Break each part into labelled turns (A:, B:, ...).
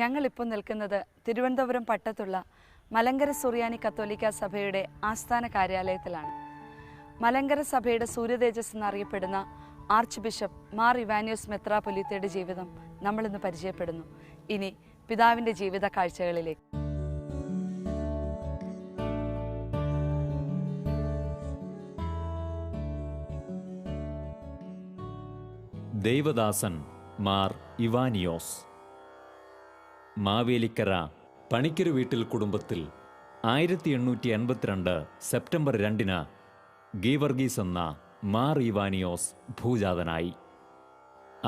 A: ഞങ്ങളിപ്പോൾ നിൽക്കുന്നത് തിരുവനന്തപുരം പട്ടത്തുള്ള മലങ്കര സുറിയാനി കത്തോലിക്ക സഭയുടെ ആസ്ഥാന കാര്യാലയത്തിലാണ്. മലങ്കര സഭയുടെ സൂര്യതേജസ് എന്നറിയപ്പെടുന്ന ആർച്ച് ബിഷപ്പ് മാർ ഇവാനിയോസ് മെത്രാപ്പൊലീത്തയുടെ ജീവിതം നമ്മളിന്ന് പരിചയപ്പെടുന്നു. ഇനി പിതാവിൻ്റെ ജീവിത കാഴ്ചകളിലേക്ക്.
B: ദൈവദാസൻ മാർ ഇവാനിയോസ്. മാവേലിക്കര പണിക്കരു വീട്ടിൽ കുടുംബത്തിൽ 1882 സെപ്റ്റംബർ 2 ഗീവർഗീസ് എന്ന മാർ ഇവാനിയോസ് ഭൂജാതനായി.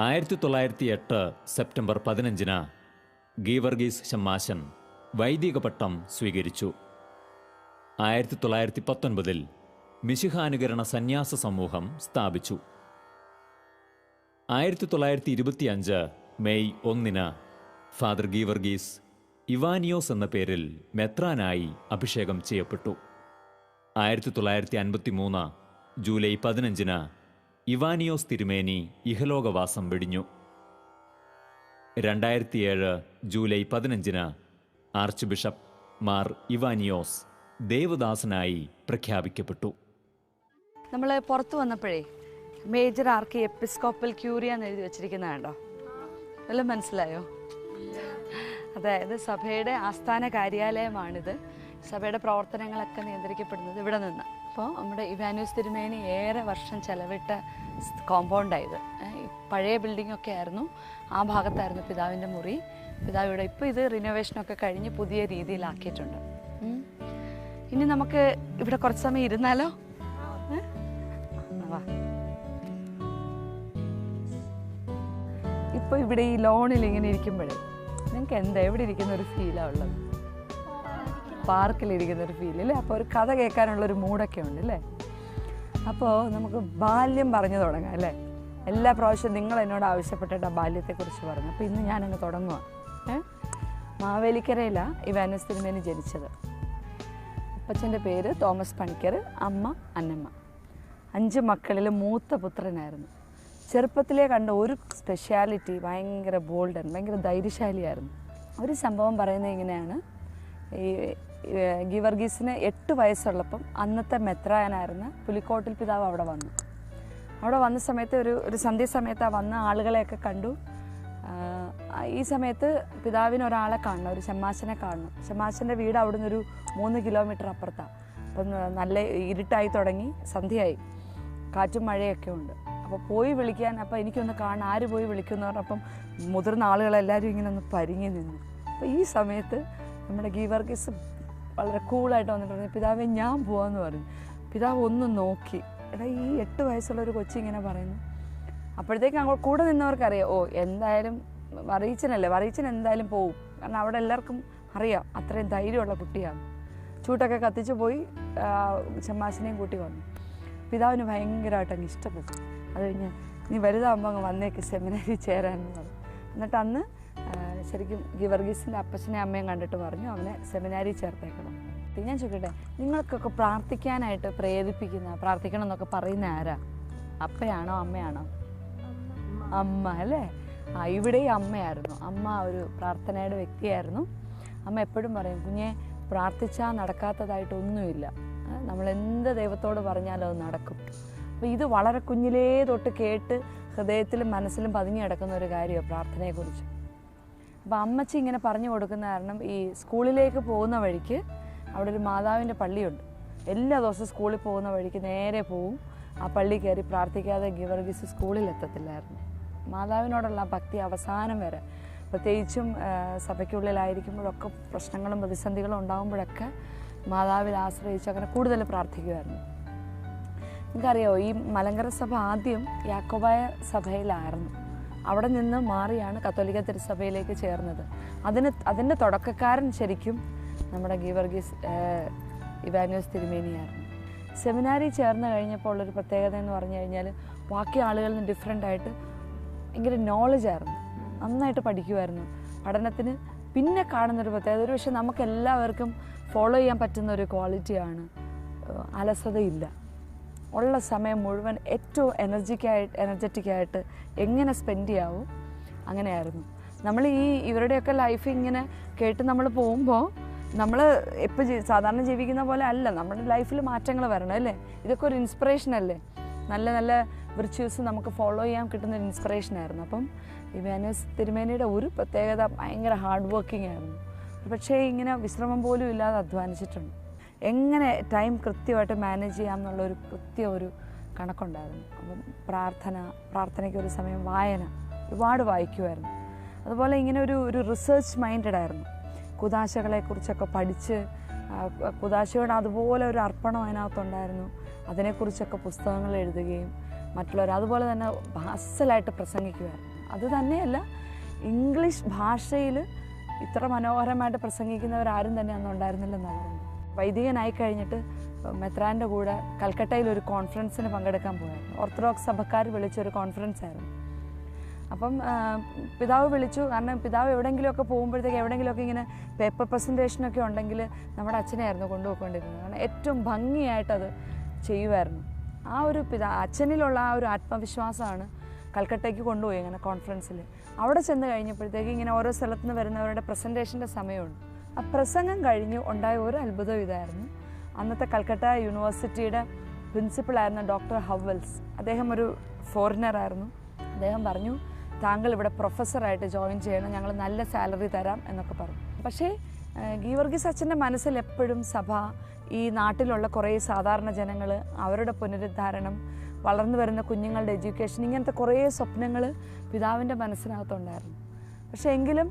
B: 1908 സെപ്റ്റംബർ 15 ഗീവർഗീസ് ശമ്മാശൻ വൈദിക പട്ടം സ്വീകരിച്ചു. 1919 മിശിഹാനുകരണ സന്യാസ സമൂഹം സ്ഥാപിച്ചു. 1925 മെയ് 1 ഫാദർ ഗീവർഗീസ് ഇവാനിയോസ് എന്ന പേരിൽ മെത്രാനായി അഭിഷേകം ചെയ്യപ്പെട്ടു. 1953 ജൂലൈ 15 ഇവാനിയോസ് തിരുമേനി ഇഹലോകവാസം വെടിഞ്ഞു. 2007 July 15 archbishop Mar Ivanios ദേവദാസനായി പ്രഖ്യാപിക്കപ്പെട്ടു.
A: നമ്മൾ പുറത്തു വന്നപ്പോഴേ മേജർ ആർക്ക് എപ്പിസ്കോപ്പൽ ക്യൂറിയ എന്ന് എഴുതി വെച്ചിരിക്കുന്ന കണ്ടോ? വല്ലതും മനസ്സിലായോ? അതായത് സഭയുടെ ആസ്ഥാന കാര്യാലയമാണിത്. സഭയുടെ പ്രവർത്തനങ്ങളൊക്കെ നിയന്ത്രിക്കപ്പെടുന്നത് ഇവിടെ നിന്ന്. അപ്പോൾ നമ്മുടെ ഇവാനിയോസ് തിരുമേനി ഏറെ വർഷം ചെലവിട്ട കോമ്പൗണ്ടായത്. പഴയ ബിൽഡിങ്ങൊക്കെ ആയിരുന്നു, ആ ഭാഗത്തായിരുന്നു പിതാവിൻ്റെ മുറി. പിതാവ് ഇവിടെ ഇപ്പോൾ ഇത് റിനോവേഷനൊക്കെ കഴിഞ്ഞ് പുതിയ രീതിയിലാക്കിയിട്ടുണ്ട്. ഇനി നമുക്ക് ഇവിടെ കുറച്ച് സമയം ഇരുന്നാലോ? വാ. ഇപ്പോൾ ഇവിടെ ഈ ലോണിൽ ഇങ്ങനെ ഇരിക്കുമ്പോഴേ നിങ്ങൾക്ക് എന്താ എവിടെ ഇരിക്കുന്ന ഒരു ഫീലാണ് ഉള്ളത്? പാർക്കിലിരിക്കുന്ന ഒരു ഫീൽ അല്ലേ? അപ്പോൾ ഒരു കഥ കേൾക്കാനുള്ളൊരു മൂഡൊക്കെ ഉണ്ട് അല്ലേ? അപ്പോൾ നമുക്ക് ബാല്യം പറഞ്ഞു തുടങ്ങാം അല്ലേ? എല്ലാ പ്രാവശ്യവും നിങ്ങൾ എന്നോട് ആവശ്യപ്പെട്ടിട്ട് ആ ബാല്യത്തെക്കുറിച്ച് പറഞ്ഞു. അപ്പോൾ ഇന്ന് ഞാനങ്ങ് തുടങ്ങുക. മാവേലിക്കരയിലാണ് ഇവാനിയോസ് തിരുമേനി ജനിച്ചത്. അപ്പച്ചൻ്റെ പേര് തോമസ് പണിക്കർ, അമ്മ അന്നമ്മ. 5 മക്കളിൽ മൂത്ത പുത്രനായിരുന്നു. ചെറുപ്പത്തിലേ കണ്ട ഒരു സ്പെഷ്യാലിറ്റി ഭയങ്കര ബോൾഡാണ്, ഭയങ്കര ധൈര്യശാലിയായിരുന്നു. ഒരു സംഭവം പറയുന്നത് ഇങ്ങനെയാണ്. ഈ ഗീവർഗീസിന് 8 വയസ്സുള്ളപ്പം അന്നത്തെ മെത്രാനായിരുന്ന പുലിക്കോട്ടിൽ പിതാവ് അവിടെ വന്നു. അവിടെ വന്ന സമയത്ത് ഒരു സന്ധ്യാസമയത്താണ് വന്ന ആളുകളെയൊക്കെ കണ്ടു. ഈ സമയത്ത് പിതാവിന് ഒരാളെ കാണണം, ഒരു ശമ്മാശനെ കാണണം. ശമ്മാശൻ്റെ വീട് അവിടെ നിന്നൊരു 3 കിലോമീറ്റർ അപ്പുറത്താണ്. അപ്പം നല്ല ഇരുട്ടായി തുടങ്ങി, സന്ധ്യയായി, കാറ്റും മഴയൊക്കെ ഉണ്ട്. അപ്പോൾ പോയി വിളിക്കാൻ, അപ്പോൾ എനിക്കൊന്ന് കാണാൻ, ആര് പോയി വിളിക്കുമെന്ന് പറഞ്ഞപ്പം മുതിർന്ന ആളുകളെല്ലാവരും ഇങ്ങനെ ഒന്ന് പരിങ്ങി നിന്നു. അപ്പോൾ ഈ സമയത്ത് നമ്മുടെ ഗീവർഗീസ് വളരെ കൂളായിട്ട് വന്നിട്ട് പറഞ്ഞു, പിതാവെ ഞാൻ പോവാമെന്ന് പറഞ്ഞു. പിതാവ് ഒന്ന് നോക്കി, എടാ ഈ 8 വയസ്സുള്ള ഒരു കൊച്ചിങ്ങനെ പറയുന്നു. അപ്പോഴത്തേക്ക് അങ്ങോട്ട് കൂടെ നിന്നവർക്കറിയാം, ഓ എന്തായാലും വറീച്ചനല്ലേ, വറീച്ചൻ എന്തായാലും പോവും, കാരണം അവിടെ എല്ലാവർക്കും അറിയാം അത്രയും ധൈര്യമുള്ള കുട്ടിയാണ്. ചൂട്ടൊക്കെ കത്തിച്ച് പോയി ശമ്മാശനെയും കൂട്ടി വന്നു. പിതാവിന് ഭയങ്കരമായിട്ട് അങ്ങ് ഇഷ്ടപ്പെട്ടു. അത് കഴിഞ്ഞ് നീ വലുതാകുമ്പോൾ അങ്ങ് വന്നേക്ക് സെമിനാരി ചേരാനെന്ന് പറഞ്ഞു. എന്നിട്ട് അന്ന് ശരിക്കും ഗീവർഗീസിൻ്റെ അപ്പച്ചനെ അമ്മയും കണ്ടിട്ട് പറഞ്ഞു അവനെ സെമിനാരി ചേർത്തേക്കണം. ഞാൻ ചോദിക്കട്ടെ, നിങ്ങൾക്കൊക്കെ പ്രാർത്ഥിക്കാനായിട്ട് പ്രേരിപ്പിക്കുന്ന, പ്രാർത്ഥിക്കണം എന്നൊക്കെ പറയുന്ന ആരാ? അപ്പയാണോ അമ്മയാണോ? അമ്മ അല്ലേ? ഇവിടെയും അമ്മയായിരുന്നു. അമ്മ ഒരു പ്രാർത്ഥനയുടെ വ്യക്തിയായിരുന്നു. അമ്മ എപ്പോഴും പറയും, കുഞ്ഞെ പ്രാർത്ഥിച്ചാൽ നടക്കാത്തതായിട്ടൊന്നുമില്ല, നമ്മളെന്ത് ദൈവത്തോട് പറഞ്ഞാലും അത് നടക്കും. അപ്പോൾ ഇത് വളരെ കുഞ്ഞിലേ തൊട്ട് കേട്ട് ഹൃദയത്തിലും മനസ്സിലും പതിഞ്ഞു കിടക്കുന്ന ഒരു കാര്യമാണ് പ്രാർത്ഥനയെക്കുറിച്ച്. അപ്പോൾ അമ്മച്ചി ഇങ്ങനെ പറഞ്ഞു കൊടുക്കുന്ന കാരണം ഈ സ്കൂളിലേക്ക് പോകുന്ന വഴിക്ക് അവിടെ ഒരു മാതാവിൻ്റെ പള്ളിയുണ്ട്. എല്ലാ ദിവസവും സ്കൂളിൽ പോകുന്ന വഴിക്ക് നേരെ പോവും, ആ പള്ളി കയറി പ്രാർത്ഥിക്കാതെ ഗീവർഗീസ് സ്കൂളിൽ എത്തത്തില്ലായിരുന്നു. മാതാവിനോടുള്ള ഭക്തി അവസാനം വരെ, പ്രത്യേകിച്ചും സഭയ്ക്കുള്ളിലായിരിക്കുമ്പോഴൊക്കെ പ്രശ്നങ്ങളും പ്രതിസന്ധികളും ഉണ്ടാകുമ്പോഴൊക്കെ മാതാവിൽ ആശ്രയിച്ച് അങ്ങനെ കൂടുതൽ പ്രാർത്ഥിക്കുമായിരുന്നു. നിങ്ങൾക്കറിയാമോ, ഈ മലങ്കര സഭ ആദ്യം യാക്കോബായ സഭയിലായിരുന്നു. അവിടെ നിന്ന് മാറിയാണ് കത്തോലിക്ക തിരുസഭയിലേക്ക് ചേർന്നത്. അതിൻ്റെ തുടക്കക്കാരൻ ശരിക്കും നമ്മുടെ ഗീവർഗീസ് ഇവാനിയോസ് തിരുമേനിയായിരുന്നു. സെമിനാരി ചേർന്ന് കഴിഞ്ഞപ്പോൾ ഉള്ളൊരു പ്രത്യേകത എന്ന് പറഞ്ഞു കഴിഞ്ഞാൽ ബാക്കി ആളുകളിൽ നിന്ന് ഡിഫറെൻ്റായിട്ട് ഭയങ്കര നോളജായിരുന്നു, നന്നായിട്ട് പഠിക്കുമായിരുന്നു. പഠനത്തിന് പിന്നെ കാണുന്നൊരു പ്രത്യേകത, ഒരു പക്ഷേ നമുക്കെല്ലാവർക്കും ഫോളോ ചെയ്യാൻ പറ്റുന്ന ഒരു ക്വാളിറ്റിയാണ് അലസതയില്ല. ഉള്ള സമയം മുഴുവൻ ഏറ്റവും എനർജറ്റിക്കായിട്ട് എങ്ങനെ സ്പെൻഡ് ചെയ്യാവും അങ്ങനെയായിരുന്നു. നമ്മൾ ഇവരുടെയൊക്കെ ലൈഫ് ഇങ്ങനെ കേട്ട് നമ്മൾ പോകുമ്പോൾ നമ്മൾ ഇപ്പോൾ സാധാരണ ജീവിക്കുന്ന പോലെ അല്ല, നമ്മുടെ ലൈഫിൽ മാറ്റങ്ങൾ വരണം അല്ലേ. ഇതൊക്കെ ഒരു ഇൻസ്പിറേഷൻ അല്ലേ, നല്ല നല്ല വിർച്യൂസ് നമുക്ക് ഫോളോ ചെയ്യാൻ കിട്ടുന്ന ഒരു ഇൻസ്പിറേഷനായിരുന്നു. അപ്പം ഇവാനിയോസ് തിരുമേനിയുടെ ഒരു പ്രത്യേകത ഭയങ്കര ഹാർഡ് വർക്കിംഗ് ആയിരുന്നു. പക്ഷേ ഇങ്ങനെ വിശ്രമം പോലും ഇല്ലാതെ അധ്വാനിച്ചിട്ടുണ്ട്. എങ്ങനെ ടൈം കൃത്യമായിട്ട് മാനേജ് ചെയ്യാം എന്നുള്ളൊരു ഒരു കണക്കുണ്ടായിരുന്നു. അപ്പം പ്രാർത്ഥനയ്ക്ക് ഒരു സമയം, വായന ഒരുപാട് വായിക്കുമായിരുന്നു. അതുപോലെ ഇങ്ങനെ ഒരു റിസർച്ച് മൈൻഡഡ് ആയിരുന്നു. കുദാശകളെക്കുറിച്ചൊക്കെ പഠിച്ച് കുദാശയോട് അതുപോലെ ഒരു അർപ്പണം അതിനകത്തുണ്ടായിരുന്നു. അതിനെക്കുറിച്ചൊക്കെ പുസ്തകങ്ങൾ എഴുതുകയും മറ്റുള്ളവർ അതുപോലെ തന്നെ അസലായിട്ട് പ്രസംഗിക്കുമായിരുന്നു. അത് തന്നെയല്ല, ഇംഗ്ലീഷ് ഭാഷയിൽ ഇത്ര മനോഹരമായിട്ട് പ്രസംഗിക്കുന്നവരാരും തന്നെ അന്ന് ഉണ്ടായിരുന്നില്ലെന്നാണ് പറയുന്നത്. വൈദികനായി കഴിഞ്ഞിട്ട് മെത്രാൻ്റെ കൂടെ കൽക്കട്ടയിൽ ഒരു കോൺഫറൻസിന് പങ്കെടുക്കാൻ പോയായിരുന്നു. ഓർത്തഡോക്സ് സഭക്കാർ വിളിച്ചൊരു കോൺഫറൻസ് ആയിരുന്നു. അപ്പം പിതാവ് വിളിച്ചു. കാരണം പിതാവ് എവിടെയെങ്കിലുമൊക്കെ പോകുമ്പോഴത്തേക്ക് എവിടെയെങ്കിലുമൊക്കെ ഇങ്ങനെ പേപ്പർ പ്രസൻറ്റേഷനൊക്കെ ഉണ്ടെങ്കിൽ നമ്മുടെ അച്ഛനെയായിരുന്നു കൊണ്ടുപോയിക്കൊണ്ടിരുന്നത്. കാരണം ഏറ്റവും ഭംഗിയായിട്ടത് ചെയ്യുമായിരുന്നു. ആ ഒരു അച്ഛനിലുള്ള ആ ഒരു ആത്മവിശ്വാസമാണ് കൽക്കട്ടയ്ക്ക് കൊണ്ടുപോയി അങ്ങനെ കോൺഫറൻസിൽ. അവിടെ ചെന്ന് കഴിഞ്ഞപ്പോഴത്തേക്ക് ഇങ്ങനെ ഓരോ സ്ഥലത്തു നിന്ന് വരുന്നവരുടെ പ്രസൻറ്റേഷൻ്റെ സമയമുണ്ട്. ആ പ്രസംഗം കഴിഞ്ഞ് ഉണ്ടായ ഒരു അത്ഭുതം ഇതായിരുന്നു. അന്നത്തെ കൽക്കട്ട യൂണിവേഴ്സിറ്റിയുടെ പ്രിൻസിപ്പളായിരുന്ന ഡോക്ടർ ഹവൽസ്, അദ്ദേഹം ഒരു ഫോറിനറായിരുന്നു. അദ്ദേഹം പറഞ്ഞു, താങ്കൾ ഇവിടെ പ്രൊഫസറായിട്ട് ജോയിൻ ചെയ്യണം, ഞങ്ങൾ നല്ല സാലറി തരാം എന്നൊക്കെ പറഞ്ഞു. പക്ഷേ ഗീവർഗീസ് അച്ഛൻ്റെ മനസ്സിൽ എപ്പോഴും സഭ, ഈ നാട്ടിലുള്ള കുറേ സാധാരണ ജനങ്ങൾ, അവരുടെ പുനരുദ്ധാരണം, വളർന്നു വരുന്ന കുഞ്ഞുങ്ങളുടെ എഡ്യൂക്കേഷൻ, ഇങ്ങനത്തെ കുറേ സ്വപ്നങ്ങൾ പിതാവിൻ്റെ മനസ്സിനകത്തുണ്ടായിരുന്നു. പക്ഷേ എങ്കിലും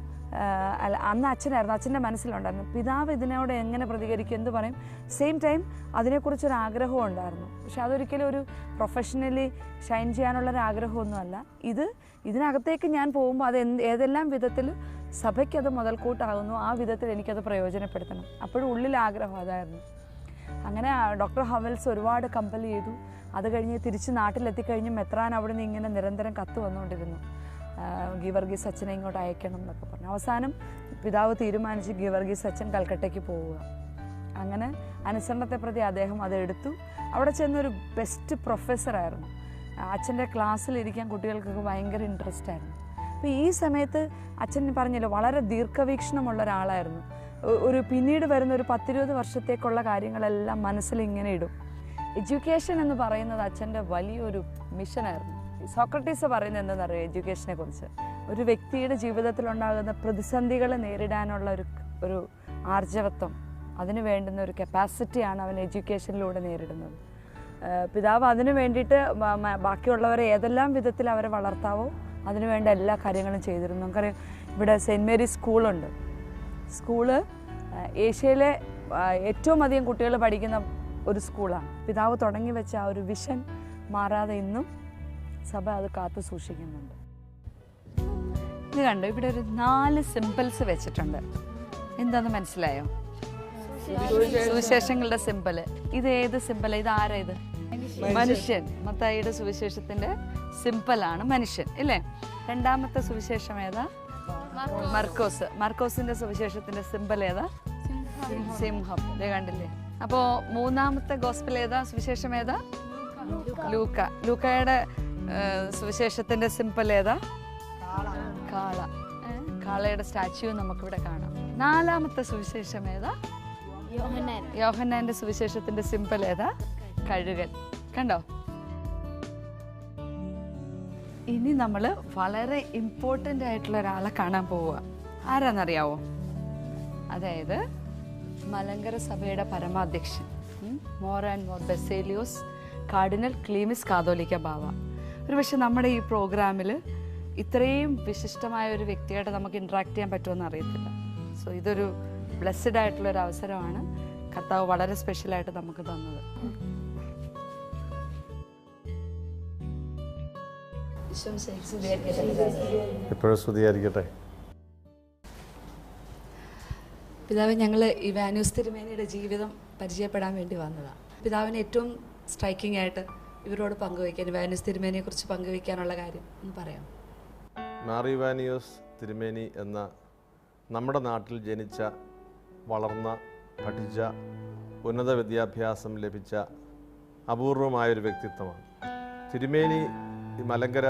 A: അന്ന് അച്ഛൻ്റെ മനസ്സിലുണ്ടായിരുന്നു പിതാവ് ഇതിനോട് എങ്ങനെ പ്രതികരിക്കും, എന്ത് പറയും. സെയിം ടൈം അതിനെക്കുറിച്ചൊരു ആഗ്രഹവും ഉണ്ടായിരുന്നു. പക്ഷെ അതൊരിക്കലും ഒരു പ്രൊഫഷണലി ഷൈൻ ചെയ്യാനുള്ളൊരു ആഗ്രഹമൊന്നുമല്ല. ഇതിനകത്തേക്ക് ഞാൻ പോകുമ്പോൾ അത് ഏതെല്ലാം വിധത്തിൽ സഭയ്ക്കത് മുതൽക്കൂട്ടാകുന്നു ആ വിധത്തിൽ എനിക്കത് പ്രയോജനപ്പെടുത്തണം. അപ്പോഴും ഉള്ളിൽ ആഗ്രഹം അതായിരുന്നു. അങ്ങനെ ഡോക്ടർ ഹവൽസ് ഒരുപാട് കമ്പൽ ചെയ്തു. അത് കഴിഞ്ഞ് തിരിച്ച് നാട്ടിലെത്തിക്കഴിഞ്ഞ് മെത്രാൻ അവിടെ നിന്ന് ഇങ്ങനെ നിരന്തരം കത്ത് വന്നുകൊണ്ടിരുന്നു, ഗീവർഗീസ് അച്ഛനെ ഇങ്ങോട്ട് അയക്കണം എന്നൊക്കെ പറഞ്ഞു. അവസാനം പിതാവ് തീരുമാനിച്ച് ഗീവർഗീസ് അച്ഛൻ കൽക്കട്ടയ്ക്ക് പോവുക. അങ്ങനെ അനുസരണത്തെ പ്രതി അദ്ദേഹം അതെടുത്തു. അവിടെ ചെന്നൊരു ബെസ്റ്റ് പ്രൊഫസറായിരുന്നു. അച്ഛൻ്റെ ക്ലാസ്സിലിരിക്കാൻ കുട്ടികൾക്കൊക്കെ ഭയങ്കര ഇൻട്രസ്റ്റ് ആയിരുന്നു. അപ്പോൾ ഈ സമയത്ത് അച്ഛൻ പറഞ്ഞല്ലോ വളരെ ദീർഘവീക്ഷണമുള്ള ഒരാളായിരുന്നു. പിന്നീട് വരുന്ന ഒരു 10-20 വർഷത്തേക്കുള്ള കാര്യങ്ങളെല്ലാം മനസ്സിലിങ്ങനെ ഇടും. എഡ്യൂക്കേഷൻ എന്ന് പറയുന്നത് അച്ഛൻ്റെ വലിയൊരു മിഷനായിരുന്നു. സോക്രട്ടീസ് പറയുന്നത് എന്താണെന്നറിയോ എഡ്യൂക്കേഷനെ കുറിച്ച്? ഒരു വ്യക്തിയുടെ ജീവിതത്തിലുണ്ടാകുന്ന പ്രതിസന്ധികളെ നേരിടാനുള്ള ഒരു ആർജവത്വം, അതിന് വേണ്ടുന്ന ഒരു കപ്പാസിറ്റിയാണ് അവൻ എഡ്യൂക്കേഷനിലൂടെ നേരിടുന്നത്. പിതാവ് അതിനു വേണ്ടിയിട്ട് ബാക്കിയുള്ളവരെ ഏതെല്ലാം വിധത്തിൽ അവരെ വളർത്താവോ അതിനുവേണ്ട എല്ലാ കാര്യങ്ങളും ചെയ്തിരുന്നു. നമുക്കറിയാം, ഇവിടെ സെൻറ്റ് മേരീസ് സ്കൂളുണ്ട്. സ്കൂള് ഏഷ്യയിലെ ഏറ്റവും അധികം കുട്ടികൾ പഠിക്കുന്ന ഒരു സ്കൂളാണ്. പിതാവ് തുടങ്ങി വെച്ച ആ ഒരു വിഷൻ മാറാതെ ഇന്നും സഭ അത് കാത്തു സൂക്ഷിക്കുന്നുണ്ട്. ഇത് കണ്ടു, ഇവിടെ ഒരു 4 സിമ്പിൾസ് വെച്ചിട്ടുണ്ട്. എന്താണെന്ന് മനസ്സിലായോ? സുവിശേഷങ്ങളുടെ സിമ്പിള്. ഇത് ഏത് സിമ്പിൾ? ഇത് ആരാ? ഇത് മനുഷ്യൻ. മത്തായിയുടെ സുവിശേഷത്തിന്റെ സിമ്പിളാണ് മനുഷ്യൻ, ഇല്ലേ? രണ്ടാമത്തെ സുവിശേഷം ഏതാ? മർക്കോസിന്റെ സുവിശേഷത്തിന്റെ സിമ്പിൾ ഏതാ? സിംഹം. ഇതേ കണ്ടില്ലേ? അപ്പോ മൂന്നാമത്തെ ഗോസ്പൽ ഏതാ? സുവിശേഷം ഏതാ? ലൂക്കയുടെ സുവിശേഷത്തിന്റെ സിമ്പിൾ ഏതാ? കാള. കാളയുടെ സ്റ്റാച്യു നമുക്കിവിടെ കാണാം. നാലാമത്തെ സുവിശേഷം ഏതാ? യോഹന്നാന്റെ സുവിശേഷത്തിന്റെ സിമ്പിൾ ഏതാ? കഴുകൻ. കണ്ടോ? ഇനി നമ്മൾ വളരെ ഇമ്പോർട്ടൻ്റ് ആയിട്ടുള്ള ഒരാളെ കാണാൻ പോവുക. ആരാന്നറിയാവോ? അതായത് മലങ്കര സഭയുടെ പരമാധ്യക്ഷൻ Mor and Mor Baselios cardinal Cleemis Catholicos Bava. ഒരുപക്ഷെ നമ്മുടെ ഈ പ്രോഗ്രാമിൽ ഇത്രയും വിശിഷ്ടമായ ഒരു വ്യക്തിയായിട്ട് നമുക്ക് ഇൻട്രാക്ട് ചെയ്യാൻ പറ്റുമെന്ന് അറിയത്തില്ല. സോ ഇതൊരു ബ്ലെസ്ഡ് ആയിട്ടുള്ളൊരു അവസരമാണ് കർത്താവ് വളരെ സ്പെഷ്യലായിട്ട് നമുക്ക് തന്നത്.
C: എപ്പോഴും സ്തുതിയായിരിക്കട്ടെ.
A: പിതാവ്, ഞങ്ങൾ ഇവാനിയോസ് തിരുമേനിയുടെ ജീവിതം പരിചയപ്പെടാൻ വേണ്ടി വന്നതാണ്. പിതാവിന് ഏറ്റവും സ്ട്രൈക്കിംഗ് ആയിട്ട് ഇവരോട് പങ്കുവയ്ക്കാൻ, ഇവാനിയോസ് തിരുമേനിയെ കുറിച്ച് പങ്കുവയ്ക്കാനുള്ള കാര്യം ഒന്ന് പറയാം.
C: മാർ ഇവാനിയോസ് തിരുമേനി എന്ന നമ്മുടെ നാട്ടിൽ ജനിച്ച, വളർന്ന, പഠിച്ച, ഉന്നത വിദ്യാഭ്യാസം ലഭിച്ച അപൂർവമായൊരു വ്യക്തിത്വമാണ്. തിരുമേനി മലങ്കര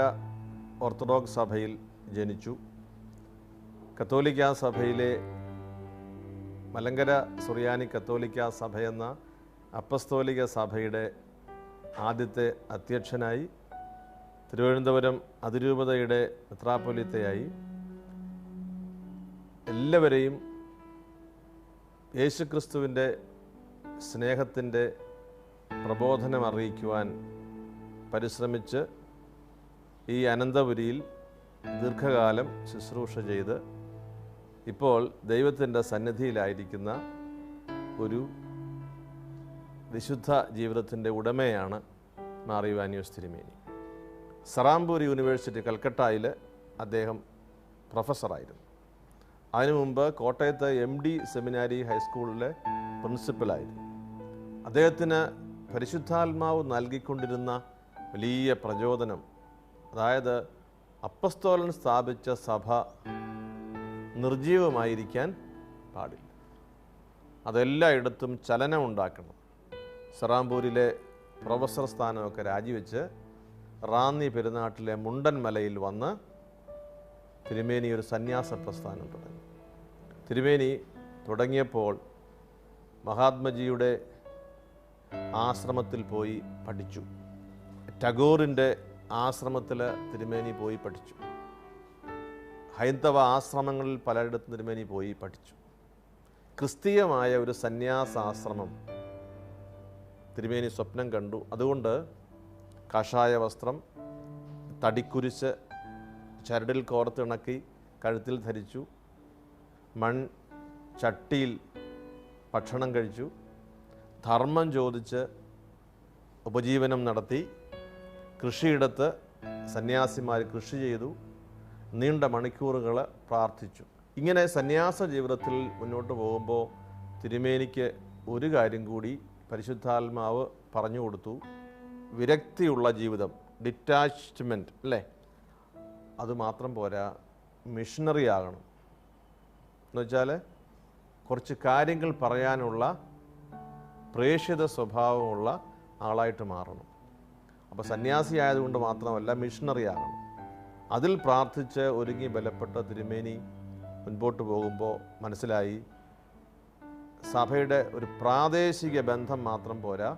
C: ഓർത്തഡോക്സ് സഭയിൽ ജനിച്ചു. കത്തോലിക്ക സഭയിലെ മലങ്കര സുറിയാനി കത്തോലിക്ക സഭയെന്ന അപ്പസ്തോലിക സഭയുടെ ആദ്യത്തെ അധ്യക്ഷനായി, തിരുവനന്തപുരം അതിരൂപതയുടെ മെത്രാപ്പൊലീത്തയായി എല്ലാവരെയും യേശുക്രിസ്തുവിൻ്റെ സ്നേഹത്തിൻ്റെ പ്രബോധനം അറിയിക്കുവാൻ പരിശ്രമിച്ച് ഈ അനന്തപുരിയിൽ ദീർഘകാലം ശുശ്രൂഷ ചെയ്ത് ഇപ്പോൾ ദൈവത്തിൻ്റെ സന്നിധിയിലായിരിക്കുന്ന ഒരു വിശുദ്ധ ജീവിതത്തിൻ്റെ ഉടമയാണ് മാർ ഇവാനിയോസ് തിരുമേനി. സറാംപൂർ യൂണിവേഴ്സിറ്റി കൽക്കട്ടയിൽ അദ്ദേഹം പ്രൊഫസറായിരുന്നു. അതിനു മുമ്പ് കോട്ടയത്ത് MD സെമിനാരി ഹൈസ്കൂളിലെ പ്രിൻസിപ്പലായിരുന്നു. അദ്ദേഹത്തിന് പരിശുദ്ധാത്മാവ് നൽകിക്കൊണ്ടിരുന്ന വലിയ പ്രചോദനം, അതായത് അപ്പസ്തോലൻ സ്ഥാപിച്ച സഭ നിർജീവമായിരിക്കാൻ പാടില്ല, അതെല്ലായിടത്തും ചലനമുണ്ടാക്കണം. സറാംപൂരിലെ പ്രൊഫസർ സ്ഥാനമൊക്കെ രാജിവെച്ച് റാന്നി പെരുന്നാട്ടിലെ മുണ്ടൻ മലയിൽ വന്ന് തിരുമേനി ഒരു സന്യാസ പ്രസ്ഥാനം തുടങ്ങി. തിരുമേനി തുടങ്ങിയപ്പോൾ മഹാത്മജിയുടെ ആശ്രമത്തിൽ പോയി പഠിച്ചു. ടാഗോറിൻ്റെ ആശ്രമത്തിൽ തിരുമേനി പോയി പഠിച്ചു. ഹൈന്ദവ ആശ്രമങ്ങളിൽ പലയിടത്തും തിരുമേനി പോയി പഠിച്ചു. ക്രിസ്തീയമായ ഒരു സന്യാസാശ്രമം തിരുമേനി സ്വപ്നം കണ്ടു. അതുകൊണ്ട് കാഷായ വസ്ത്രം, തടിക്കുരിശ് ചരടിൽ കോർത്തിണക്കി കഴുത്തിൽ ധരിച്ചു. ചട്ടിയിൽ ഭക്ഷണം കഴിച്ചു. ധർമ്മം ചോദിച്ച് ഉപജീവനം നടത്തി. കൃഷിയിടത്ത് സന്യാസിമാർ കൃഷി ചെയ്തു. നീണ്ട മണിക്കൂറുകൾ പ്രാർത്ഥിച്ചു. ഇങ്ങനെ സന്യാസ ജീവിതത്തിൽ മുന്നോട്ട് പോകുമ്പോൾ തിരുമേനിക്ക് ഒരു കാര്യം കൂടി പരിശുദ്ധാത്മാവ് പറഞ്ഞു കൊടുത്തു. വിരക്തിയുള്ള ജീവിതം, ഡിറ്റാച്ച്മെൻറ്റ് അല്ലേ, അതുമാത്രം പോരാ, മിഷണറി ആകണം. എന്നുവെച്ചാൽ കുറച്ച് കാര്യങ്ങൾ പറയാനുള്ള പ്രേക്ഷിത സ്വഭാവമുള്ള ആളായിട്ട് മാറണം. അപ്പോൾ സന്യാസി ആയതുകൊണ്ട് മാത്രമല്ല, മിഷണറി ആകണം. അതിൽ പ്രാർത്ഥിച്ച് ഒരുങ്ങി ബലപ്പെട്ട തിരുമേനി മുൻപോട്ട് പോകുമ്പോൾ മനസ്സിലായി, സഭയുടെ ഒരു പ്രാദേശിക ബന്ധം മാത്രം പോരാ,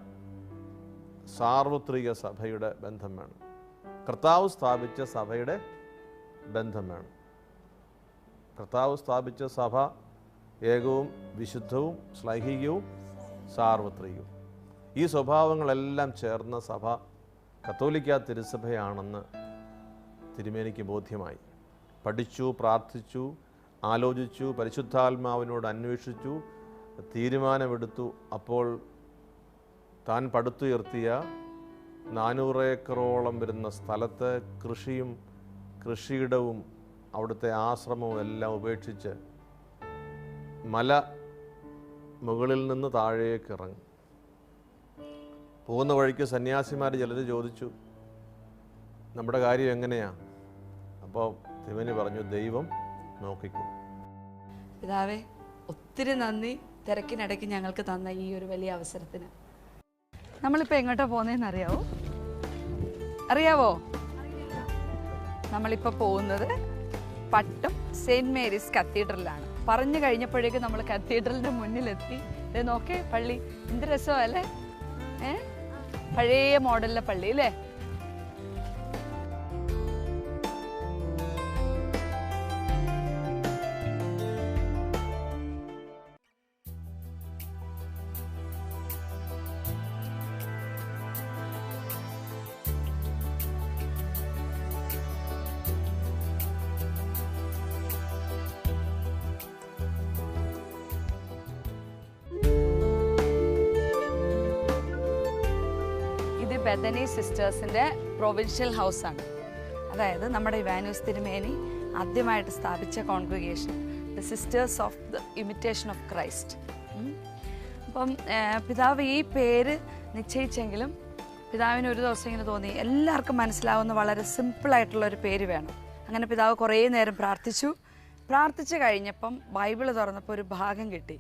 C: സാർവത്രിക സഭയുടെ ബന്ധം വേണം. കർത്താവ് സ്ഥാപിച്ച സഭയുടെ ബന്ധം വേണം. കർത്താവ് സ്ഥാപിച്ച സഭ ഏകവും വിശുദ്ധവും ശ്ലൈഹികവും സാർവത്രികവും. ഈ സ്വഭാവങ്ങളെല്ലാം ചേർന്ന സഭ കത്തോലിക്ക തിരുസഭയാണെന്ന് തിരുമേനിക്ക് ബോധ്യമായി. പഠിച്ചു, പ്രാർത്ഥിച്ചു, ആലോചിച്ചു, പരിശുദ്ധാത്മാവിനോട് അന്വേഷിച്ചു, തീരുമാനമെടുത്തു. അപ്പോൾ താൻ പടുത്തുയർത്തിയ 400 ഏക്കറോളം വരുന്ന സ്ഥലത്ത് കൃഷിയും കൃഷിയിടവും അവിടുത്തെ ആശ്രമവും എല്ലാം ഉപേക്ഷിച്ച് മല മുകളിൽ നിന്ന് താഴേക്ക് ഇറങ്ങി. പോകുന്ന വഴിക്ക് സന്യാസിമാർ ചിലർ ചോദിച്ചു, നമ്മുടെ കാര്യം എങ്ങനെയാ? അപ്പോൾ തിരുമേനി പറഞ്ഞു, ദൈവം നോക്കിക്കും.
A: പിതാവേ, ഒത്തിരി നന്ദി തിരക്കിനിടയ്ക്ക് ഞങ്ങൾക്ക് തന്ന ഈ ഒരു വലിയ അവസരത്തിന്. നമ്മളിപ്പോൾ എങ്ങോട്ടാ പോകുന്നതെന്ന് അറിയാവോ? നമ്മളിപ്പോൾ പോകുന്നത് പട്ടും സെയിൻറ്റ് മേരീസ് കത്തീഡ്രലാണ്. പറഞ്ഞു കഴിഞ്ഞപ്പോഴേക്കും നമ്മൾ കത്തീഡ്രലിൻ്റെ മുന്നിലെത്തി. ഇത് നോക്കേ, പള്ളി എന്ത് രസമല്ലേ, പഴയ മോഡലിലെ പള്ളി അല്ലേ. ബെഥനി സിസ്റ്റേഴ്സിൻ്റെ പ്രൊവിൻഷ്യൽ ഹൗസാണ്. അതായത് നമ്മുടെ ഇവാനിയോസ് തിരുമേനി ആദ്യമായിട്ട് സ്ഥാപിച്ച congregation, the sisters of the imitation of Christ. അപ്പം പിതാവ് ഈ പേര് നിശ്ചയിച്ചെങ്കിലും പിതാവിന് ഒരു ദിവസം ഇങ്ങനെ തോന്നി, എല്ലാവർക്കും മനസ്സിലാവുന്ന വളരെ സിമ്പിളായിട്ടുള്ളൊരു പേര് വേണം. അങ്ങനെ പിതാവ് കുറേ നേരം പ്രാർത്ഥിച്ചു കഴിഞ്ഞപ്പം ബൈബിൾ തുറന്നപ്പോൾ ഒരു ഭാഗം കിട്ടി.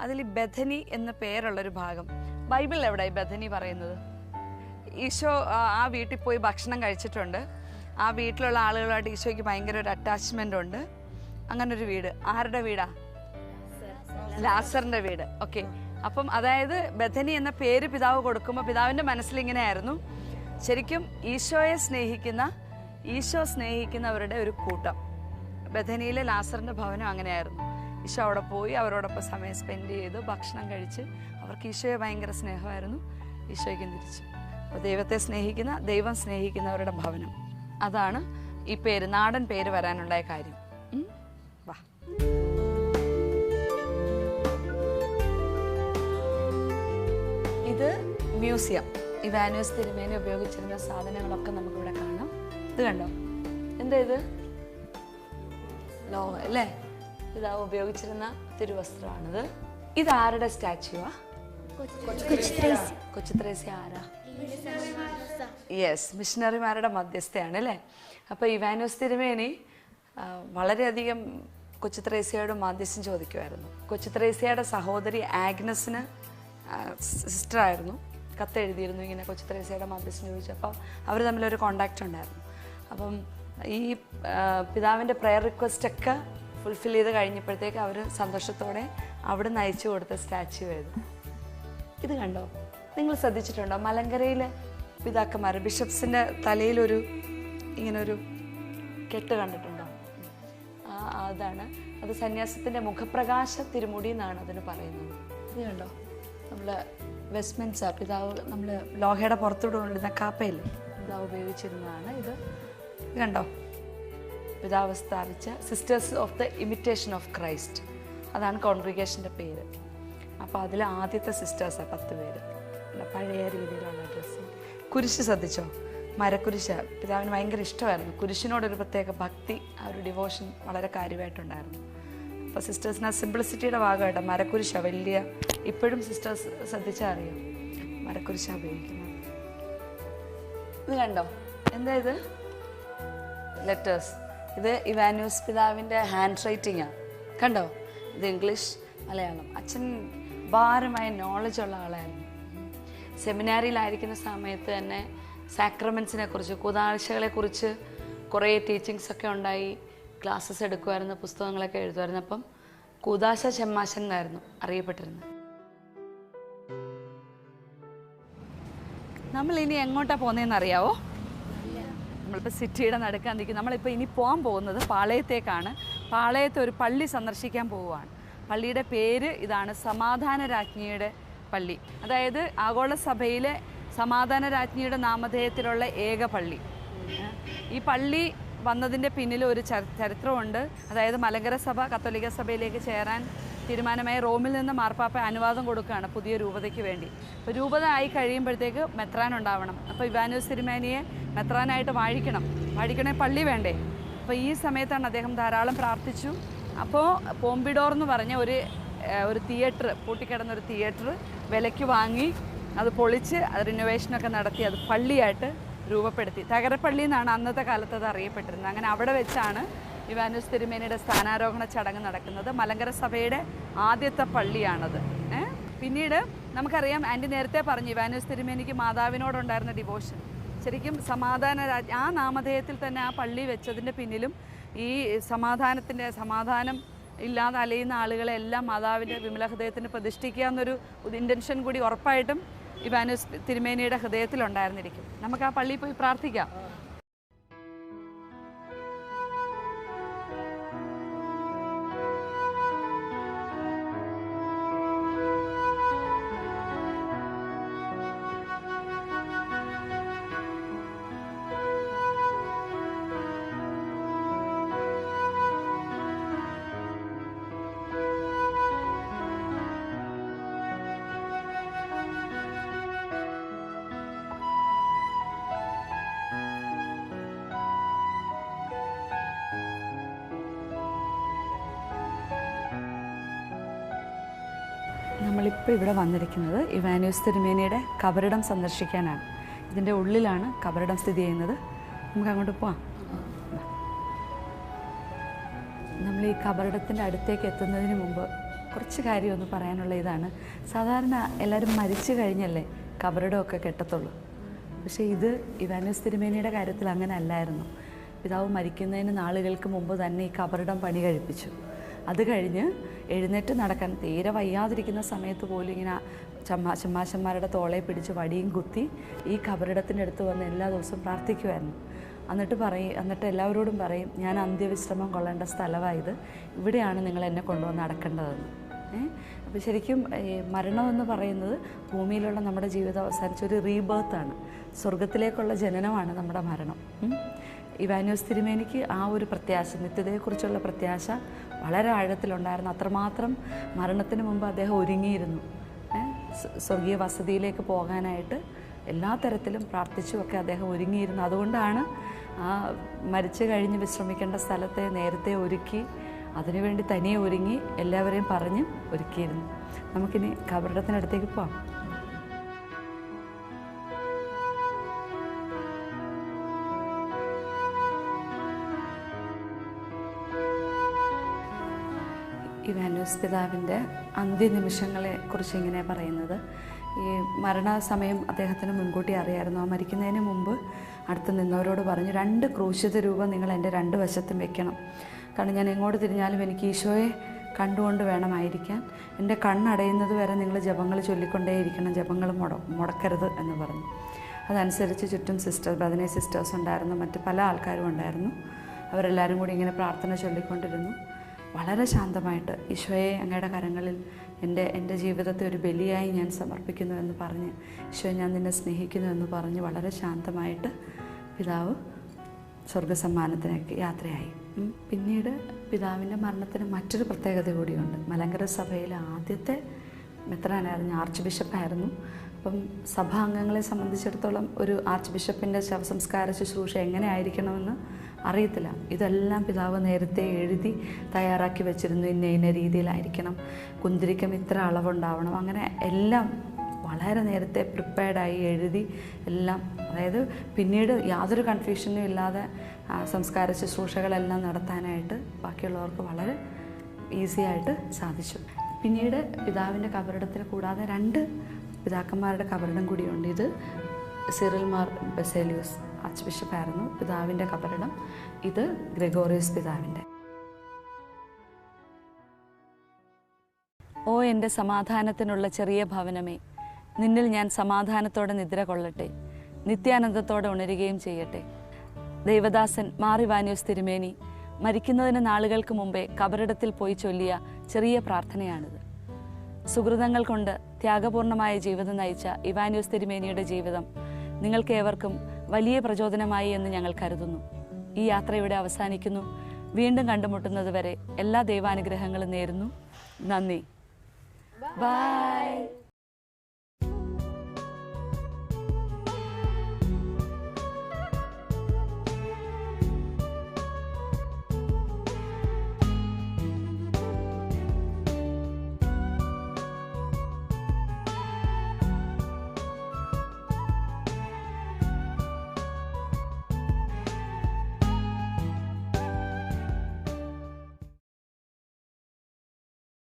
A: അതിൽ ബെഥനി എന്ന പേരുള്ളൊരു ഭാഗം. ബൈബിളിൽ എവിടെയായി ബെഥനി പറയുന്നത്? ഈശോ ആ വീട്ടിൽ പോയി ഭക്ഷണം കഴിച്ചിട്ടുണ്ട്. ആ വീട്ടിലുള്ള ആളുകളായിട്ട് ഈശോയ്ക്ക് ഭയങ്കര ഒരു അറ്റാച്ച്മെൻ്റ് ഉണ്ട്. അങ്ങനൊരു വീട്. ആരുടെ വീടാ? ലാസറിന്റെ വീട്. ഓക്കെ. അപ്പം അതായത് ബഥനി എന്ന പേര് പിതാവ് കൊടുക്കുമ്പോൾ പിതാവിൻ്റെ മനസ്സിലിങ്ങനെയായിരുന്നു, ശരിക്കും ഈശോ സ്നേഹിക്കുന്നവരുടെ ഒരു കൂട്ടം. ബഥനിയിലെ ലാസറിന്റെ ഭവനം അങ്ങനെയായിരുന്നു. ഈശോ അവിടെ പോയി അവരോടൊപ്പം സമയം സ്പെൻഡ് ചെയ്തു, ഭക്ഷണം കഴിച്ച്. അവർക്ക് ഈശോയെ ഭയങ്കര സ്നേഹമായിരുന്നു. ഈശോയ്ക്കും തിരിച്ചു. അപ്പോൾ ദൈവം സ്നേഹിക്കുന്നവരുടെ ഭവനം, അതാണ് ഈ പേര്, നാടൻ പേര് വരാനുണ്ടായ കാര്യം. വാ. ഇത് മ്യൂസിയം. ഇവാനിയോസ് തിരുമേനി ഉപയോഗിച്ചിരുന്ന സാധനങ്ങളൊക്കെ നമുക്കിവിടെ കാണാം. ഇത് കണ്ടോ? എന്താ ഇത്? ലോഹ അല്ലേ? പിതാവ് ഉപയോഗിച്ചിരുന്ന തിരുവസ്ത്രമാണിത്. ഇത് ആരുടെ സ്റ്റാച്യുവാ? കൊച്ചുത്രേസ്യ ആരാ? യെസ്, മിഷണറിമാരുടെ മധ്യസ്ഥയാണ് അല്ലേ? അപ്പോൾ ഇവാനിയോസ് തിരുമേനി വളരെയധികം കൊച്ചുത്രേസ്യയോട് മാധ്യസ്ഥം ചോദിക്കുമായിരുന്നു. കൊച്ചുത്രേസ്യയുടെ സഹോദരി ആഗ്നസിന് സിസ്റ്ററായിരുന്നു, കത്തെഴുതിയിരുന്നു ഇങ്ങനെ കൊച്ചുത്രേസ്യയുടെ മാധ്യസ്ഥം ചോദിച്ചു. അപ്പോൾ അവർ തമ്മിലൊരു കോണ്ടാക്റ്റ് ഉണ്ടായിരുന്നു. അപ്പം ഈ പിതാവിൻ്റെ പ്രെയർ റിക്വസ്റ്റൊക്കെ ഫുൾഫിൽ ചെയ്ത് കഴിഞ്ഞപ്പോഴത്തേക്ക് അവർ സന്തോഷത്തോടെ അവിടെ നിന്ന് അയച്ചു കൊടുത്ത സ്റ്റാച്യു ആയിരുന്നു. ഇത് കണ്ടോ? നിങ്ങൾ ശ്രദ്ധിച്ചിട്ടുണ്ടോ? മലങ്കരയിൽ പിതാക്കന്മാർ ബിഷപ്സിൻ്റെ തലയിലൊരു ഇങ്ങനൊരു കെട്ട് കണ്ടിട്ടുണ്ടോ? അതാണ്, അത് സന്യാസത്തിൻ്റെ മുഖപ്രകാശ തിരുമുടി എന്നാണ് അതിന് പറയുന്നത്. ഇത് കണ്ടോ? നമ്മൾ വെസ്റ്റ്മിൻസ്റ്റർ പിതാവ് നമ്മൾ ലോഹയുടെ പുറത്തൂടെ കൊണ്ടിരുന്ന കാപ്പയില്ലേ, പിതാവ് ഉപയോഗിച്ചിരുന്നതാണ് ഇത്. കണ്ടോ? പിതാവ് സ്ഥാപിച്ച sisters of the imitation of Christ, അതാണ് കോൺഗ്രിഗേഷൻ്റെ പേര്. അപ്പോൾ അതിൽ ആദ്യത്തെ സിസ്റ്റേഴ്സാണ് 10 പേര്. പഴയ രീതിയിലുള്ള ഡ്രസ്സിങ്. കുരിശ് ശ്രദ്ധിച്ചോ? മരക്കുരിശ് പിതാവിന് ഭയങ്കര ഇഷ്ടമായിരുന്നു. കുരിശിനോടൊരു പ്രത്യേക ഭക്തി, ആ ഒരു ഡിവോഷൻ വളരെ കാര്യമായിട്ടുണ്ടായിരുന്നു. അപ്പോൾ സിസ്റ്റേഴ്സിന് ആ സിംപ്ലിസിറ്റിയുടെ ഭാഗമായിട്ട് മരക്കുരിശാണ് വലിയ, ഇപ്പോഴും സിസ്റ്റേഴ്സ് ശ്രദ്ധിച്ചാൽ അറിയാം മരക്കുരിശാണ് ഉപയോഗിക്കുന്നത്. ഇത് കണ്ടോ? എന്താ ഇത്? ലെറ്റേഴ്സ്. ഇത് ഇവാനിയോസ് പിതാവിൻ്റെ ഹാൻഡ് റൈറ്റിങ്ങാണ്. കണ്ടോ? ഇത് ഇംഗ്ലീഷ്, മലയാളം. അച്ഛൻ ഭാരമായ നോളജുള്ള ആളായിരുന്നു. സെമിനാരിയിലായിരിക്കുന്ന സമയത്ത് തന്നെ സാക്രമെൻസിനെ കുറിച്ച്, കൂതാശകളെക്കുറിച്ച് കുറേ ടീച്ചിങ്സൊക്കെ ഉണ്ടായി. ക്ലാസ്സസ് എടുക്കുമായിരുന്നു, പുസ്തകങ്ങളൊക്കെ എഴുതുമായിരുന്നു. അപ്പം കൂതാശ ചെമ്മാശൻ എന്നായിരുന്നു അറിയപ്പെട്ടിരുന്നത്. നമ്മളിനി എങ്ങോട്ടാണ് പോകുന്നതെന്ന് അറിയാവോ? നമ്മളിപ്പോൾ സിറ്റിയുടെ നടുക്കാൻ നിൽക്കും. നമ്മളിപ്പോൾ ഇനി പോകാൻ പോകുന്നത് പാളയത്തേക്കാണ്. പാളയത്ത് ഒരു പള്ളി സന്ദർശിക്കാൻ പോവുകയാണ്. പള്ളിയുടെ പേര് ഇതാണ്, സമാധാന രാജ്ഞിയുടെ പള്ളി. അതായത് ആഗോള സഭയിലെ സമാധാന രാജ്ഞിയുടെ നാമധേയത്തിലുള്ള ഏക പള്ളി. ഈ പള്ളി വന്നതിൻ്റെ പിന്നിൽ ഒരു ചരിത്രമുണ്ട്. അതായത് മലങ്കര സഭ കത്തോലിക്ക സഭയിലേക്ക് ചേരാൻ തീരുമാനമായി റോമിൽ നിന്ന് മാർപ്പാപ്പ അനുവാദം കൊടുക്കുകയാണ് പുതിയ രൂപതയ്ക്ക് വേണ്ടി. അപ്പോൾ രൂപത ആയി കഴിയുമ്പോഴത്തേക്ക് മെത്രാൻ ഉണ്ടാവണം. അപ്പോൾ ഇവാനിയോസ് തിരുമേനിയെ മെത്രാനായിട്ട് വാഴിക്കണേ പള്ളി വേണ്ടേ? അപ്പോൾ ഈ സമയത്താണ് അദ്ദേഹം ധാരാളം പ്രാർത്ഥിച്ചു. അപ്പോൾ പോംപിഡോർ എന്ന് പറഞ്ഞ ഒരു തിയേറ്റർ, പൂട്ടിക്കിടന്നൊരു തിയേറ്റർ വിലയ്ക്ക് വാങ്ങി അത് പൊളിച്ച് അത് റിനോവേഷനൊക്കെ നടത്തി അത് പള്ളിയായിട്ട് രൂപപ്പെടുത്തി. തകരപ്പള്ളി എന്നാണ് അന്നത്തെ കാലത്ത് അത് അറിയപ്പെട്ടിരുന്നത്. അങ്ങനെ അവിടെ വെച്ചാണ് ഇവാനിയോസ് തിരുമേനിയുടെ സ്ഥാനാരോഹണ ചടങ്ങ് നടക്കുന്നത്. മലങ്കര സഭയുടെ ആദ്യത്തെ പള്ളിയാണത്. പിന്നീട് നമുക്കറിയാം, ആൻറ്റി നേരത്തെ പറഞ്ഞു ഇവാനിയോസ് തിരുമേനിക്ക് മാതാവിനോടുണ്ടായിരുന്ന ഡിവോഷൻ. ശരിക്കും ആ നാമധേയത്തിൽ തന്നെ ആ പള്ളി വെച്ചതിൻ്റെ പിന്നിലും ഈ സമാധാനം ഇല്ലാതെ അലയുന്ന ആളുകളെ എല്ലാം മാതാവിൻ്റെ വിമല ഹൃദയത്തിന് പ്രതിഷ്ഠിക്കുക എന്നൊരു ഇൻറ്റൻഷൻ കൂടി ഉറപ്പായിട്ടും ഇവാനിയോസ് തിരുമേനിയുടെ ഹൃദയത്തിലുണ്ടായിരുന്നിരിക്കും. നമുക്ക് ആ പള്ളിയിൽ പോയി പ്രാർത്ഥിക്കാം. നമ്മളിപ്പോൾ ഇവിടെ വന്നിരിക്കുന്നത് ഇവാനിയോസ് തിരുമേനിയുടെ കബറിടം സന്ദർശിക്കാനാണ്. ഇതിൻ്റെ ഉള്ളിലാണ് കബറിടം സ്ഥിതി ചെയ്യുന്നത്. നമുക്ക് അങ്ങോട്ട് പോവാം. നമ്മൾ ഈ കബറിടത്തിൻ്റെ അടുത്തേക്ക് എത്തുന്നതിന് മുമ്പ് കുറച്ച് കാര്യമൊന്ന് പറയാനുള്ള ഇതാണ്. സാധാരണ എല്ലാവരും മരിച്ചു കഴിഞ്ഞല്ലേ കബറിടമൊക്കെ കെട്ടത്തുള്ളൂ. പക്ഷേ ഇത് ഇവാനിയോസ് തിരുമേനിയുടെ കാര്യത്തിൽ അങ്ങനെ അല്ലായിരുന്നു. പിതാവ് മരിക്കുന്നതിന് നാളുകൾക്ക് മുമ്പ് തന്നെ ഈ കബറിടം പണി കഴിപ്പിച്ചു. അത് കഴിഞ്ഞ് എഴുന്നേറ്റ് നടക്കാൻ തീരെ വയ്യാതിരിക്കുന്ന സമയത്ത് പോലും ഇങ്ങനെ ചമ്മാശന്മാരുടെ തോളെ പിടിച്ച് വടിയും കുത്തി ഈ കബറിടത്തിൻ്റെ അടുത്ത് വന്ന് എല്ലാ ദിവസവും പ്രാർത്ഥിക്കുമായിരുന്നു. എന്നിട്ട് എല്ലാവരോടും പറയും, ഞാൻ അന്ത്യവിശ്രമം കൊള്ളേണ്ട സ്ഥലമായത്, ഇവിടെയാണ് നിങ്ങൾ എന്നെ കൊണ്ടുവന്ന് അടക്കേണ്ടതെന്ന്. അപ്പോൾ ശരിക്കും മരണമെന്ന് പറയുന്നത് ഭൂമിയിലുള്ള നമ്മുടെ ജീവിതം അവസാനിച്ച ഒരു റീബേർത്താണ്, സ്വർഗത്തിലേക്കുള്ള ജനനമാണ് നമ്മുടെ മരണം. ഇവാനിയോസ് തിരുമേനിക്ക് ആ ഒരു പ്രത്യാശ, നിത്യതയെക്കുറിച്ചുള്ള പ്രത്യാശ വളരെ ആഴത്തിലുണ്ടായിരുന്നു. അത്രമാത്രം മരണത്തിന് മുമ്പ് അദ്ദേഹം ഒരുങ്ങിയിരുന്നു. സ്വർഗീയ വസതിയിലേക്ക് പോകാനായിട്ട് എല്ലാ തരത്തിലും പ്രാർത്ഥിച്ചുമൊക്കെ അദ്ദേഹം ഒരുങ്ങിയിരുന്നു. അതുകൊണ്ടാണ് ആ മരിച്ചു കഴിഞ്ഞ് വിശ്രമിക്കേണ്ട സ്ഥലത്തെ നേരത്തെ ഒരുക്കി, അതിനുവേണ്ടി തനിയെ ഒരുങ്ങി എല്ലാവരെയും പറഞ്ഞ് ഒരുക്കിയിരുന്നു. നമുക്കിനി കബറിടത്തിനടുത്തേക്ക് പോവാം. ഇവാനിയോസ് പിതാവിൻ്റെ അന്ത്യനിമിഷങ്ങളെ കുറിച്ച് ഇങ്ങനെ പറയുന്നത്, ഈ മരണസമയം അദ്ദേഹത്തിന് മുൻകൂട്ടി അറിയായിരുന്നു. ആ മരിക്കുന്നതിന് മുമ്പ് അടുത്ത് നിന്നവരോട് പറഞ്ഞു, 2 ക്രൂശിത രൂപം നിങ്ങൾ എൻ്റെ 2 വശത്തും വെക്കണം. കാരണം ഞാൻ എങ്ങോട്ട് തിരിഞ്ഞാലും എനിക്ക് ഈശോയെ കണ്ടുകൊണ്ട് വേണമായിരിക്കാൻ. എൻ്റെ കണ്ണടയുന്നത് വരെ നിങ്ങൾ ജപങ്ങൾ ചൊല്ലിക്കൊണ്ടേയിരിക്കണം, ജപങ്ങൾ മുടക്കരുത് എന്ന് പറഞ്ഞു. അതനുസരിച്ച് ചുറ്റും ബദനി സിസ്റ്റേഴ്സ് ഉണ്ടായിരുന്നു, മറ്റ് പല ആൾക്കാരും ഉണ്ടായിരുന്നു. അവരെല്ലാവരും കൂടി ഇങ്ങനെ പ്രാർത്ഥന ചൊല്ലിക്കൊണ്ടിരുന്നു. വളരെ ശാന്തമായിട്ട് ഈശോയെ അങ്ങയുടെ കരങ്ങളിൽ എൻ്റെ ജീവിതത്തെ ഒരു ബലിയായി ഞാൻ സമർപ്പിക്കുന്നു എന്ന് പറഞ്ഞ്, ഈശോയെ ഞാൻ നിന്നെ സ്നേഹിക്കുന്നു എന്ന് പറഞ്ഞ് വളരെ ശാന്തമായിട്ട് പിതാവ് സ്വർഗസമ്മാനത്തിലേക്ക് യാത്രയായി. പിന്നീട് പിതാവിൻ്റെ മരണത്തിന് മറ്റൊരു പ്രത്യേകത കൂടിയുണ്ട്. മലങ്കര സഭയിലെ ആദ്യത്തെ മെത്രാനായിരുന്നു, ആർച്ച് ബിഷപ്പായിരുന്നു. അപ്പം സഭാംഗങ്ങളെ സംബന്ധിച്ചിടത്തോളം ഒരു ആർച്ച് ബിഷപ്പിൻ്റെ ശവസംസ്കാര ശുശ്രൂഷ എങ്ങനെ ആയിരിക്കണമെന്ന് അറിയത്തില്ല. ഇതെല്ലാം പിതാവ് നേരത്തെ എഴുതി തയ്യാറാക്കി വെച്ചിരുന്നു. ഇന്ന രീതിയിലായിരിക്കണം, കുന്തിരിക്കം ഇത്ര അളവുണ്ടാവണം, അങ്ങനെ എല്ലാം വളരെ നേരത്തെ പ്രിപ്പയർഡായി എഴുതി എല്ലാം. അതായത് പിന്നീട് യാതൊരു കൺഫ്യൂഷനും ഇല്ലാതെ സംസ്കാര ശുശ്രൂഷകളെല്ലാം നടത്താനായിട്ട് ബാക്കിയുള്ളവർക്ക് വളരെ ഈസി ആയിട്ട് സാധിച്ചു. പിന്നീട് പിതാവിൻ്റെ കബറിടത്തിൽ കൂടാതെ 2 പിതാക്കന്മാരുടെ കബറിടം കൂടിയുണ്ട്. ഇത് സിറിൽ മാർ ബസേലിയോസ് ആർച്ച് ബിഷപ്പായിരുന്നു പിതാവിൻ്റെ കബറിടം. ഇത് ഗ്രെഗോറിയസ് പിതാവിൻ്റെ. ഓ എൻ്റെ സമാധാനത്തിനുള്ള ചെറിയ ഭവനമേ, നിന്നിൽ ഞാൻ സമാധാനത്തോടെ നിദ്ര കൊള്ളട്ടെ, നിത്യാനന്ദത്തോടെ ഉണരുകയും ചെയ്യട്ടെ. ദൈവദാസൻ മാർ ഇവാനിയോസ് തിരുമേനി മരിക്കുന്നതിന് നാളുകൾക്ക് മുമ്പേ കബറിടത്തിൽ പോയി ചൊല്ലിയ ചെറിയ പ്രാർത്ഥനയാണിത്. സുഹൃതങ്ങൾ കൊണ്ട് ത്യാഗപൂർണമായ ജീവിതം നയിച്ച ഇവാനിയോസ് തിരുമേനിയുടെ ജീവിതം നിങ്ങൾക്കേവർക്കും വലിയ പ്രചോദനമായി എന്ന് ഞങ്ങൾ കരുതുന്നു. ഈ യാത്ര ഇവിടെ അവസാനിക്കുന്നു. വീണ്ടും കണ്ടുമുട്ടുന്നത് വരെ എല്ലാ ദൈവാനുഗ്രഹങ്ങളും നേരുന്നു. നന്ദി. ബൈ.